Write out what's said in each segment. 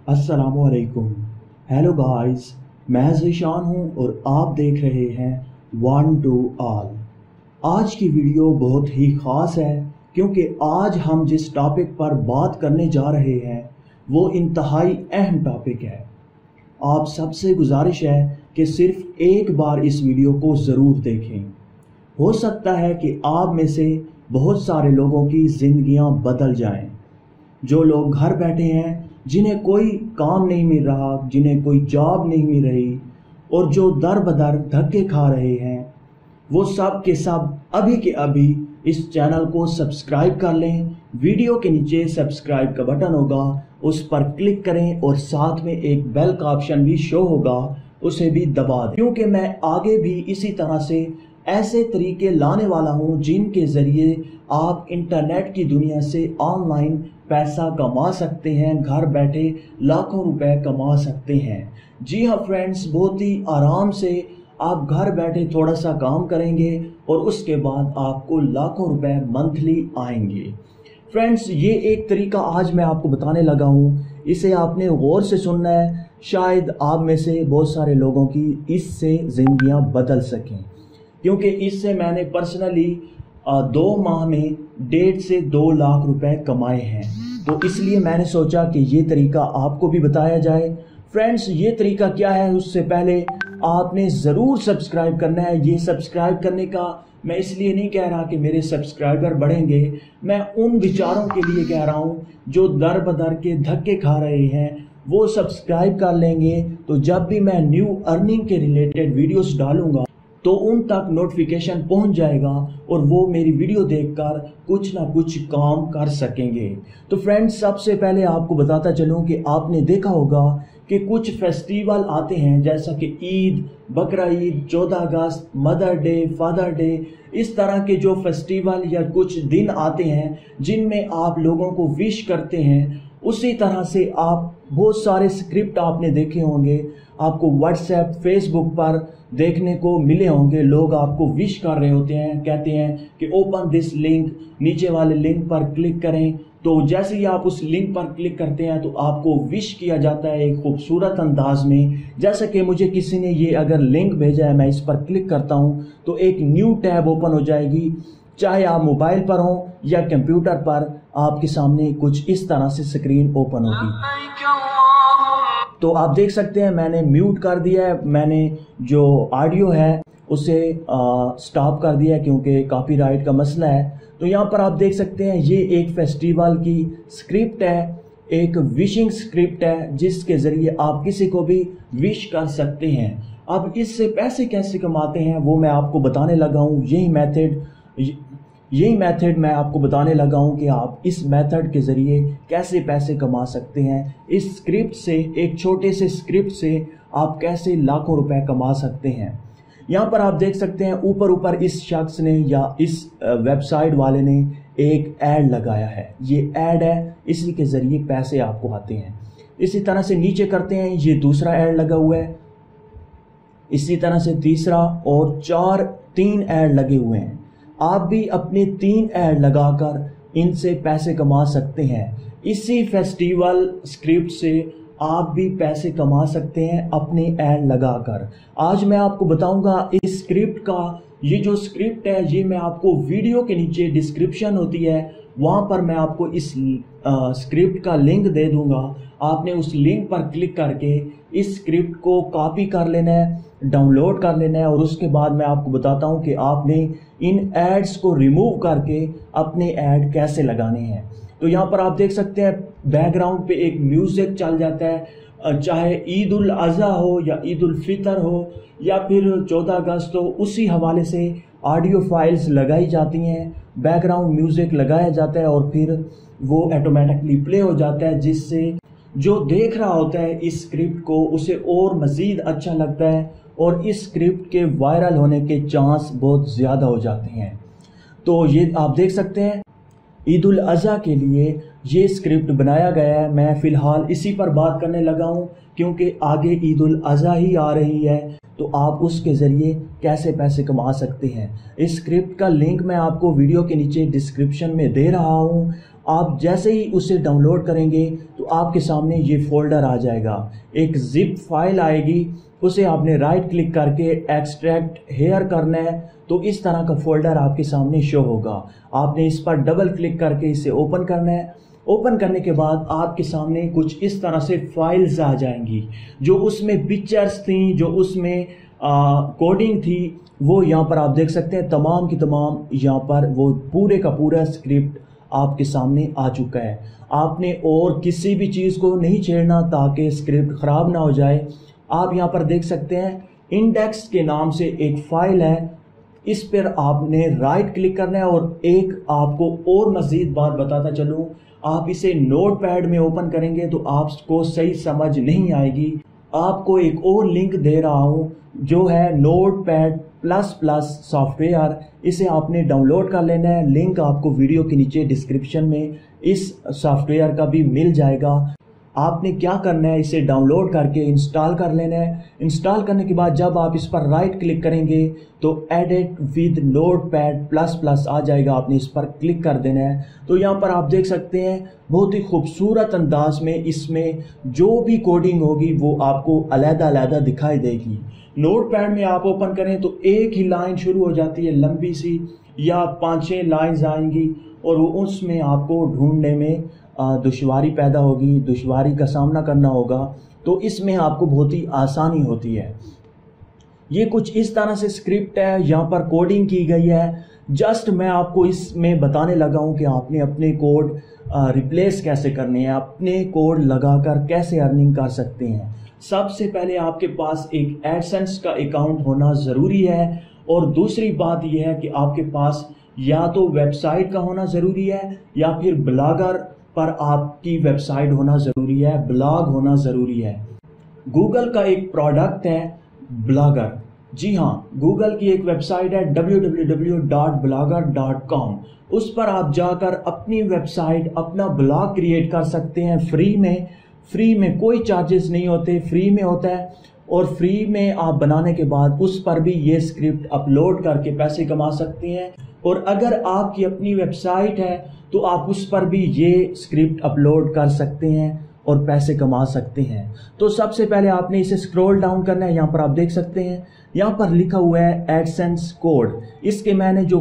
अस्सलामुअलैकुम। Hello guys, मैं ज़ीशान हूँ और आप देख रहे हैं वन टू ऑल। आज की वीडियो बहुत ही ख़ास है क्योंकि आज हम जिस टॉपिक पर बात करने जा रहे हैं वो इंतहाई अहम टॉपिक है। आप सबसे गुजारिश है कि सिर्फ एक बार इस वीडियो को ज़रूर देखें। हो सकता है कि आप में से बहुत सारे लोगों की ज़िंदगियां बदल जाएं। जो लोग घर बैठे हैं, जिन्हें कोई काम नहीं मिल रहा, जिन्हें कोई जॉब नहीं मिल रही और जो दर बदर धक्के खा रहे हैं, वो सब के सब अभी के अभी इस चैनल को सब्सक्राइब कर लें। वीडियो के नीचे सब्सक्राइब का बटन होगा, उस पर क्लिक करें और साथ में एक बेल का ऑप्शन भी शो होगा, उसे भी दबा दें, क्योंकि मैं आगे भी इसी तरह से ऐसे तरीके लाने वाला हूं जिनके ज़रिए आप इंटरनेट की दुनिया से ऑनलाइन पैसा कमा सकते हैं, घर बैठे लाखों रुपए कमा सकते हैं। जी हाँ फ्रेंड्स, बहुत ही आराम से आप घर बैठे थोड़ा सा काम करेंगे और उसके बाद आपको लाखों रुपए मंथली आएंगे। फ्रेंड्स, ये एक तरीका आज मैं आपको बताने लगा हूँ, इसे आपने गौर से सुनना है। शायद आप में से बहुत सारे लोगों की इससे ज़िंदगियाँ बदल सकें, क्योंकि इससे मैंने पर्सनली 2 माह में 1.5 से 2 लाख रुपए कमाए हैं। तो इसलिए मैंने सोचा कि ये तरीका आपको भी बताया जाए। फ्रेंड्स, ये तरीका क्या है, उससे पहले आपने ज़रूर सब्सक्राइब करना है। ये सब्सक्राइब करने का मैं इसलिए नहीं कह रहा कि मेरे सब्सक्राइबर बढ़ेंगे, मैं उन विचारों के लिए कह रहा हूँ जो दर बदर के धक्के खा रहे हैं। वो सब्सक्राइब कर लेंगे तो जब भी मैं न्यू अर्निंग के रिलेटेड वीडियोस डालूंगा तो उन तक नोटिफिकेशन पहुंच जाएगा और वो मेरी वीडियो देखकर कुछ ना कुछ काम कर सकेंगे। तो फ्रेंड्स, सबसे पहले आपको बताता चलूं कि आपने देखा होगा कि कुछ फेस्टिवल आते हैं, जैसा कि ईद, बकरा ईद, 14 अगस्त, मदर डे, फादर डे। इस तरह के जो फेस्टिवल या कुछ दिन आते हैं जिनमें आप लोगों को विश करते हैं, उसी तरह से आप बहुत सारे स्क्रिप्ट आपने देखे होंगे, आपको व्हाट्सएप, फेसबुक पर देखने को मिले होंगे। लोग आपको विश कर रहे होते हैं, कहते हैं कि ओपन दिस लिंक, नीचे वाले लिंक पर क्लिक करें। तो जैसे ही आप उस लिंक पर क्लिक करते हैं तो आपको विश किया जाता है एक खूबसूरत अंदाज में। जैसे कि मुझे किसी ने ये अगर लिंक भेजा है, मैं इस पर क्लिक करता हूँ तो एक न्यू टैब ओपन हो जाएगी। चाहे आप मोबाइल पर हो या कंप्यूटर पर, आपके सामने कुछ इस तरह से स्क्रीन ओपन होगी। तो आप देख सकते हैं मैंने म्यूट कर दिया है, मैंने जो ऑडियो है उसे स्टॉप कर दिया है क्योंकि कॉपीराइट का मसला है। तो यहाँ पर आप देख सकते हैं ये एक फेस्टिवल की स्क्रिप्ट है, एक विशिंग स्क्रिप्ट है जिसके ज़रिए आप किसी को भी विश कर सकते हैं। अब इससे पैसे कैसे कमाते हैं वो मैं आपको बताने लगा हूँ। यही मेथड मैं आपको बताने लगा हूं कि आप इस मेथड के ज़रिए कैसे पैसे कमा सकते हैं। इस स्क्रिप्ट से, एक छोटे से स्क्रिप्ट से आप कैसे लाखों रुपए कमा सकते हैं। यहाँ पर आप देख सकते हैं ऊपर इस शख्स ने या इस वेबसाइट वाले ने एक ऐड लगाया है। ये ऐड है, इसी के ज़रिए पैसे आपको आते हैं। इसी तरह से नीचे करते हैं, ये दूसरा ऐड लगा हुआ है, इसी तरह से तीसरा और 3 ऐड लगे हुए हैं। आप भी अपने 3 ऐड लगाकर इनसे पैसे कमा सकते हैं। इसी फेस्टिवल स्क्रिप्ट से आप भी पैसे कमा सकते हैं अपने ऐड लगाकर। आज मैं आपको बताऊंगा इस स्क्रिप्ट का। ये जो स्क्रिप्ट है ये मैं आपको वीडियो के नीचे डिस्क्रिप्शन होती है, वहाँ पर मैं आपको इस स्क्रिप्ट का लिंक दे दूंगा। आपने उस लिंक पर क्लिक करके इस स्क्रिप्ट को कॉपी कर लेना है, डाउनलोड कर लेना है और उसके बाद मैं आपको बताता हूं कि आपने इन एड्स को रिमूव करके अपने ऐड कैसे लगाने हैं। तो यहाँ पर आप देख सकते हैं बैकग्राउंड पे एक म्यूजिक चल जाता है, चाहे ईद उल अज़हा हो या ईद उल फितर हो या फिर 14 अगस्त हो, उसी हवाले से ऑडियो फाइल्स लगाई जाती हैं, बैकग्राउंड म्यूजिक लगाया जाता है और फिर वो ऑटोमेटिकली प्ले हो जाता है, जिससे जो देख रहा होता है इस स्क्रिप्ट को उसे और मज़ीद अच्छा लगता है और इस स्क्रिप्ट के वायरल होने के चांस बहुत ज़्यादा हो जाते हैं। तो ये आप देख सकते हैं ईद उल अज़हा के लिए ये स्क्रिप्ट बनाया गया है। मैं फ़िलहाल इसी पर बात करने लगा हूँ क्योंकि आगे ईद उल अज़हा ही आ रही है, तो आप उसके ज़रिए कैसे पैसे कमा सकते हैं। इस स्क्रिप्ट का लिंक मैं आपको वीडियो के नीचे डिस्क्रिप्शन में दे रहा हूँ आप जैसे ही उसे डाउनलोड करेंगे तो आपके सामने ये फोल्डर आ जाएगा, एक जिप फाइल आएगी, उसे आपने राइट क्लिक करके एक्सट्रैक्ट हेयर करना है तो इस तरह का फोल्डर आपके सामने शो होगा। आपने इस पर डबल क्लिक करके इसे ओपन करना है। ओपन करने के बाद आपके सामने कुछ इस तरह से फाइल्स आ जाएंगी, जो उसमें पिक्चर्स थी, जो उसमें कोडिंग थी, वो यहाँ पर आप देख सकते हैं। तमाम की तमाम यहाँ पर वो पूरे का पूरा स्क्रिप्ट आपके सामने आ चुका है। आपने और किसी भी चीज़ को नहीं छेड़ना ताकि स्क्रिप्ट ख़राब ना हो जाए। आप यहाँ पर देख सकते हैं इंडेक्स के नाम से एक फाइल है, इस पर आपने राइट क्लिक करना है। और एक आपको और मज़ीद बात बताता चलूँ, आप इसे नोटपैड में ओपन करेंगे तो आपको सही समझ नहीं आएगी। आपको एक और लिंक दे रहा हूँ जो है नोटपैड प्लस प्लस सॉफ्टवेयर, इसे आपने डाउनलोड कर लेना है। लिंक आपको वीडियो के नीचे डिस्क्रिप्शन में इस सॉफ्टवेयर का भी मिल जाएगा। आपने क्या करना है, इसे डाउनलोड करके इंस्टॉल कर लेना है। इंस्टॉल करने के बाद जब आप इस पर राइट क्लिक करेंगे तो edit with Notepad plus plus आ जाएगा, आपने इस पर क्लिक कर देना है। तो यहाँ पर आप देख सकते हैं बहुत ही खूबसूरत अंदाज में इसमें जो भी कोडिंग होगी वो आपको अलग-अलग दिखाई देगी। नोटपैड में आप ओपन करें तो एक ही लाइन शुरू हो जाती है लंबी सी, या 5-6 लाइन्स आएंगी और वो उसमें आपको ढूंढने में दुश्वारी पैदा होगी, दुश्वारी का सामना करना होगा। तो इसमें आपको बहुत ही आसानी होती है। ये कुछ इस तरह से स्क्रिप्ट है, यहाँ पर कोडिंग की गई है। जस्ट मैं आपको इसमें बताने लगा हूँ कि आपने अपने कोड रिप्लेस कैसे करने हैं, अपने कोड लगाकर कैसे अर्निंग कर सकते हैं। सबसे पहले आपके पास एक एडसेंस का अकाउंट होना ज़रूरी है, और दूसरी बात यह है कि आपके पास या तो वेबसाइट का होना ज़रूरी है या फिर ब्लॉगर पर आपकी वेबसाइट होना ज़रूरी है, ब्लॉग होना ज़रूरी है। गूगल का एक प्रोडक्ट है ब्लॉगर। जी हाँ, गूगल की एक वेबसाइट है www.blogger.com। उस पर आप जाकर अपनी वेबसाइट, अपना ब्लॉग क्रिएट कर सकते हैं फ्री में कोई चार्जेस नहीं होते, फ्री में होता है। और फ्री में आप बनाने के बाद उस पर भी ये स्क्रिप्ट अपलोड करके पैसे कमा सकते हैं। और अगर आपकी अपनी वेबसाइट है तो आप उस पर भी ये स्क्रिप्ट अपलोड कर सकते हैं और पैसे कमा सकते हैं। तो सबसे पहले आपने इसे स्क्रॉल डाउन करना है। यहाँ पर आप देख सकते हैं, यहाँ पर लिखा हुआ है एडसेंस कोड। इसके मैंने जो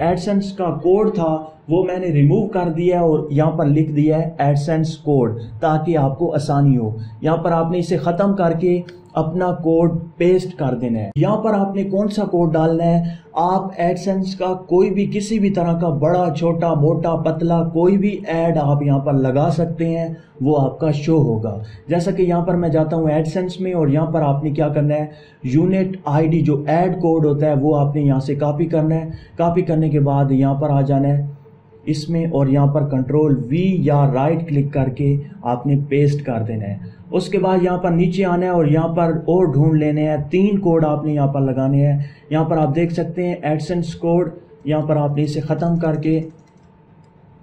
एडसेंस का कोड था वो मैंने रिमूव कर दिया है और यहाँ पर लिख दिया है एडसेंस कोड, ताकि आपको आसानी हो। यहाँ पर आपने इसे ख़त्म करके अपना कोड पेस्ट कर देना है। यहाँ पर आपने कौन सा कोड डालना है, आप एडसेंस का कोई भी किसी भी तरह का बड़ा छोटा मोटा पतला कोई भी ऐड आप यहाँ पर लगा सकते हैं, वो आपका शो होगा। जैसा कि यहाँ पर मैं जाता हूँ एडसेंस में, और यहाँ पर आपने क्या करना है, यूनिट आईडी जो ऐड कोड होता है वो आपने यहाँ से कॉपी करना है। कॉपी करने के बाद यहाँ पर आ जाना है इसमें, और यहाँ पर कंट्रोल V या राइट क्लिक करके आपने पेस्ट कर देना है। उसके बाद यहाँ पर नीचे आना है और यहाँ पर और ढूंढ लेने हैं। 3 कोड आपने यहाँ पर लगाने हैं। यहाँ पर आप देख सकते हैं एडसेंस कोड, यहाँ पर आपने इसे ख़त्म करके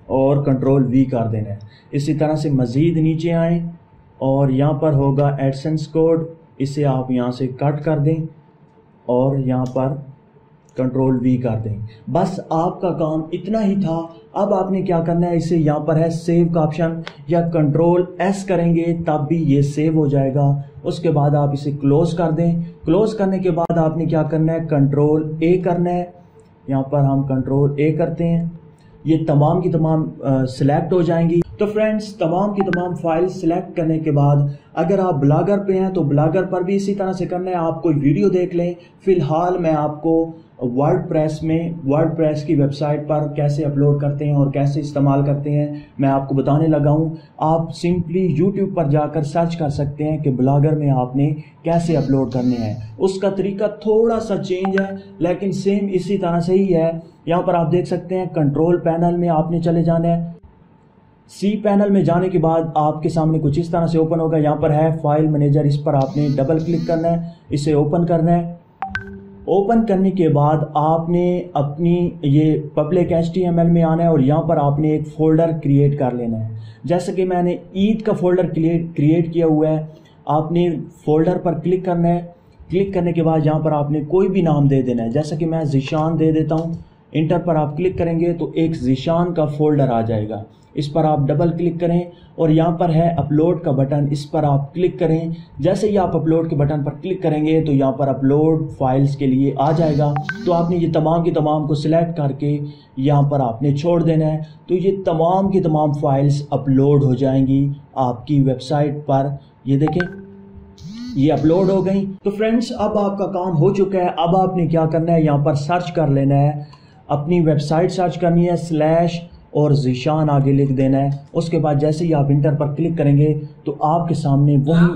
और कंट्रोल V कर देना है। इसी तरह से मज़ीद नीचे आएँ और यहाँ पर होगा एडसेंस कोड, इसे आप यहाँ से कट कर दें और यहाँ पर कंट्रोल V कर दें। बस आपका काम इतना ही था। अब आपने क्या करना है, इसे यहाँ पर है सेव का ऑप्शन, या कंट्रोल S करेंगे तब भी ये सेव हो जाएगा। उसके बाद आप इसे क्लोज कर दें। क्लोज करने के बाद आपने क्या करना है, कंट्रोल A करना है। यहाँ पर हम कंट्रोल A करते हैं, ये तमाम की तमाम सिलेक्ट हो जाएंगी। तो फ्रेंड्स, तमाम की तमाम फाइल सिलेक्ट करने के बाद अगर आप ब्लॉगर पे हैं तो ब्लॉगर पर भी इसी तरह से करना है। आप कोई वीडियो देख लें। फ़िलहाल मैं आपको वर्डप्रेस की वेबसाइट पर कैसे अपलोड करते हैं और कैसे इस्तेमाल करते हैं मैं आपको बताने लगा हूँ। आप सिंपली यूट्यूब पर जाकर सर्च कर सकते हैं कि ब्लॉगर में आपने कैसे अपलोड करने हैं। उसका तरीका थोड़ा सा चेंज है लेकिन सेम इसी तरह से ही है। यहाँ पर आप देख सकते हैं कंट्रोल पैनल में आपने चले जाना है। सी पैनल में जाने के बाद आपके सामने कुछ इस तरह से ओपन होगा। यहाँ पर है फाइल मैनेजर, इस पर आपने डबल क्लिक करना है, इसे ओपन करना है। ओपन करने के बाद आपने अपनी ये पब्लिक HTML में आना है और यहाँ पर आपने एक फ़ोल्डर क्रिएट कर लेना है। जैसे कि मैंने ईद का फ़ोल्डर क्रिएट किया हुआ है। आपने फ़ोल्डर पर क्लिक करना है। क्लिक करने के बाद यहाँ पर आपने कोई भी नाम दे देना है। जैसे कि मैं ज़ीशान दे देता हूँ। इंटर पर आप क्लिक करेंगे तो एक ज़ीशान का फोल्डर आ जाएगा। इस पर आप डबल क्लिक करें और यहाँ पर है अपलोड का बटन, इस पर आप क्लिक करें। जैसे ही आप अपलोड के बटन पर क्लिक करेंगे तो यहाँ पर अपलोड फाइल्स के लिए आ जाएगा। तो आपने ये तमाम की तमाम को सिलेक्ट करके यहाँ पर आपने छोड़ देना है। तो ये तमाम की तमाम फाइल्स अपलोड हो जाएंगी आपकी वेबसाइट पर। ये देखें, ये अपलोड हो गई। तो फ्रेंड्स, अब आपका काम हो चुका है। अब आपने क्या करना है, यहाँ पर सर्च कर लेना है, अपनी वेबसाइट सर्च करनी है, स्लैश और ज़ीशान आगे लिख देना है। उसके बाद जैसे ही आप इंटर पर क्लिक करेंगे तो आपके सामने वही,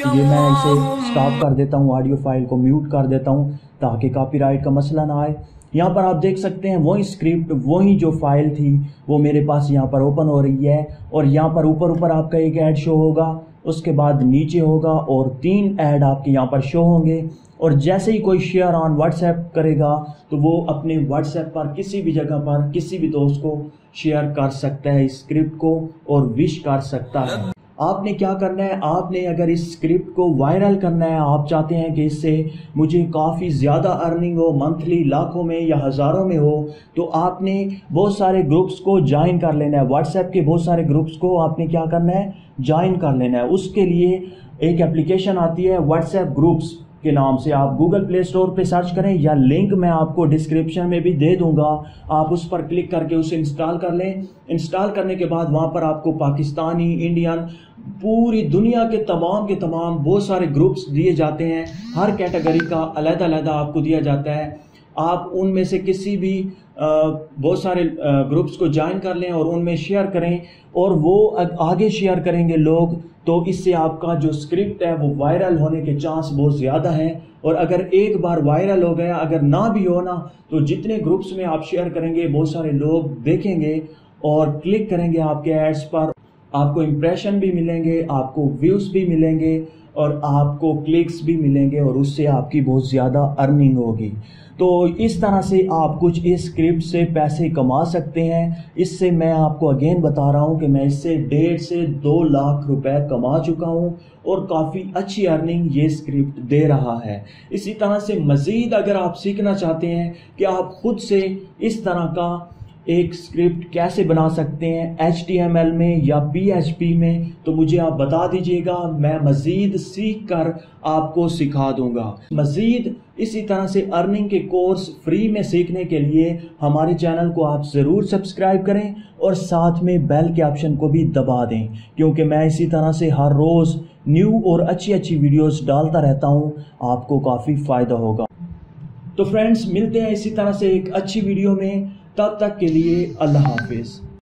ये मैं इसे स्टॉप कर देता हूँ, ऑडियो फाइल को म्यूट कर देता हूँ ताकि कॉपीराइट का मसला ना आए। यहाँ पर आप देख सकते हैं वही स्क्रिप्ट, वही जो फाइल थी वो मेरे पास यहाँ पर ओपन हो रही है। और यहाँ पर ऊपर आपका एक ऐड शो होगा, उसके बाद नीचे होगा और 3 ऐड आपके यहाँ पर शो होंगे। और जैसे ही कोई शेयर ऑन व्हाट्सएप करेगा तो वो अपने व्हाट्सएप पर किसी भी जगह पर किसी भी दोस्त को शेयर कर सकता है इस स्क्रिप्ट को और विश कर सकता है। आपने क्या करना है, आपने अगर इस स्क्रिप्ट को वायरल करना है, आप चाहते हैं कि इससे मुझे काफ़ी ज़्यादा अर्निंग हो, मंथली लाखों में या हज़ारों में हो, तो आपने बहुत सारे ग्रुप्स को ज्वाइन कर लेना है। व्हाट्सएप के बहुत सारे ग्रुप्स को आपने क्या करना है, ज्वाइन कर लेना है। उसके लिए एक एप्लीकेशन आती है व्हाट्सएप ग्रुप्स के नाम से, आप गूगल प्ले स्टोर पे सर्च करें या लिंक मैं आपको डिस्क्रिप्शन में भी दे दूंगा। आप उस पर क्लिक करके उसे इंस्टॉल कर लें। इंस्टॉल करने के बाद वहाँ पर आपको पाकिस्तानी, इंडियन, पूरी दुनिया के तमाम बहुत सारे ग्रुप्स दिए जाते हैं। हर कैटेगरी का अलग-अलग आपको दिया जाता है। आप उनमें से किसी भी बहुत सारे ग्रुप्स को ज्वाइन कर लें और उनमें शेयर करें और वो आगे शेयर करेंगे लोग, तो इससे आपका जो स्क्रिप्ट है वो वायरल होने के चांस बहुत ज़्यादा हैं। और अगर एक बार वायरल हो गया, अगर ना भी हो ना, तो जितने ग्रुप्स में आप शेयर करेंगे बहुत सारे लोग देखेंगे और क्लिक करेंगे आपके एड्स पर। आपको इम्प्रेशन भी मिलेंगे, आपको व्यूज़ भी मिलेंगे और आपको क्लिक्स भी मिलेंगे और उससे आपकी बहुत ज़्यादा अर्निंग होगी। तो इस तरह से आप कुछ इस स्क्रिप्ट से पैसे कमा सकते हैं। इससे मैं आपको अगेन बता रहा हूं कि मैं इससे 1.5 से 2 लाख रुपए कमा चुका हूं और काफ़ी अच्छी अर्निंग ये स्क्रिप्ट दे रहा है। इसी तरह से मज़ीद अगर आप सीखना चाहते हैं कि आप खुद से इस तरह का एक स्क्रिप्ट कैसे बना सकते हैं HTML में या PHP में, तो मुझे आप बता दीजिएगा, मैं मज़ीद सीख कर आपको सिखा दूंगा। मज़ीद इसी तरह से अर्निंग के कोर्स फ्री में सीखने के लिए हमारे चैनल को आप ज़रूर सब्सक्राइब करें और साथ में बेल के ऑप्शन को भी दबा दें, क्योंकि मैं इसी तरह से हर रोज़ न्यू और अच्छी वीडियोस डालता रहता हूं। आपको काफ़ी फ़ायदा होगा। तो फ्रेंड्स, मिलते हैं इसी तरह से एक अच्छी वीडियो में। तब तक के लिए अल्लाह हाफिज़।